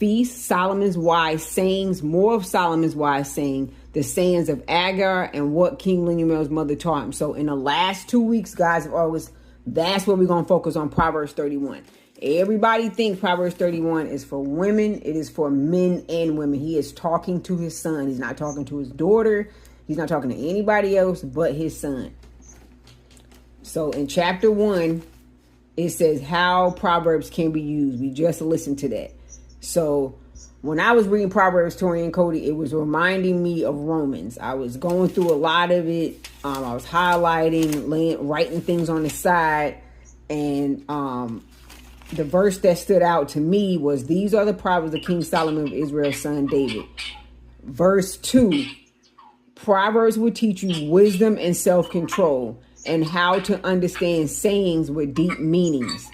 feast, Solomon's wise sayings, more of Solomon's wise saying, the sayings of Agar, and what King Lemuel's mother taught him. So in the last 2 weeks, guys, of August, that's what we're going to focus on, Proverbs 31. Everybody thinks Proverbs 31 is for women. It is for men and women. He is talking to his son. He's not talking to his daughter. He's not talking to anybody else but his son. So in chapter 1, it says how Proverbs can be used. We just listened to that. So when I was reading Proverbs, Tori and Cody, it was reminding me of Romans. I was going through a lot of it. I was highlighting, writing things on the side. And the verse that stood out to me was, these are the Proverbs of King Solomon of Israel's son David. Verse 2, Proverbs will teach you wisdom and self-control, and how to understand sayings with deep meanings.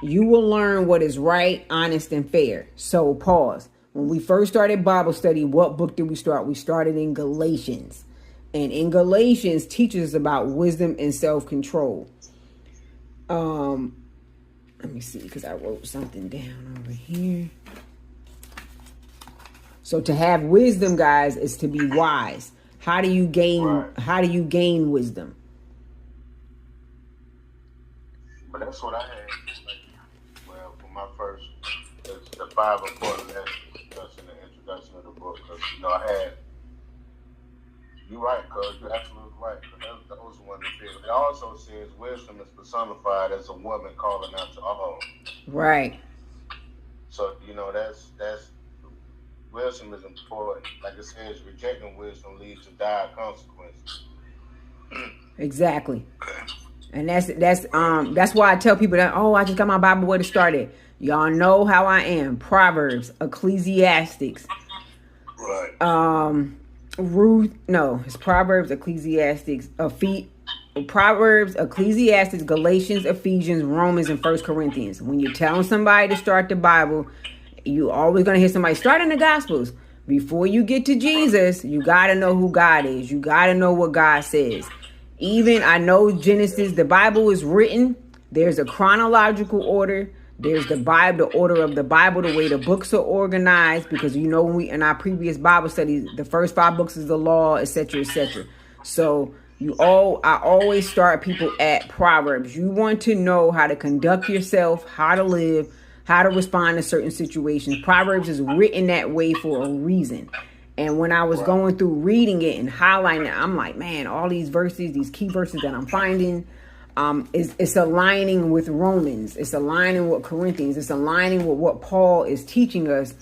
You will learn what is right, honest, and fair. So pause. When we first started Bible study, what book did we start? We started in Galatians. And in Galatians teaches us about wisdom and self-control. Let me see, because I wrote something down over here. So to have wisdom, guys, is to be wise. How do you gain wisdom? But that's what I had. Well, for my first, the 5 important lessons discussed in the introduction of the book. Because, I had, you're right, cuz you're absolutely right. That was one of the things. It also says wisdom is personified as a woman calling out to all. Right. So, that's wisdom is important. Like it says, rejecting wisdom leads to dire consequences. Exactly. And that's why I tell people that, I just got my Bible where to start it. Y'all know how I am. Proverbs, Ecclesiastics. Right. It's Proverbs, Ecclesiastics, Proverbs, Ecclesiastes, Galatians, Ephesians, Romans, and 1 Corinthians. When you're telling somebody to start the Bible, you always going to hear somebody start in the Gospels. Before you get to Jesus, you got to know who God is. You got to know what God says. Even I know Genesis, the Bible is written. There's a chronological order. There's the Bible, the order of the Bible, the way the books are organized. Because when we in our previous Bible studies, the first 5 books is the law, etc., etc. So I always start people at Proverbs. You want to know how to conduct yourself, how to live, how to respond to certain situations. Proverbs is written that way for a reason. And when I was going through reading it and highlighting it, I'm like, man, all these verses, these key verses that I'm finding, it's aligning with Romans. It's aligning with Corinthians. It's aligning with what Paul is teaching us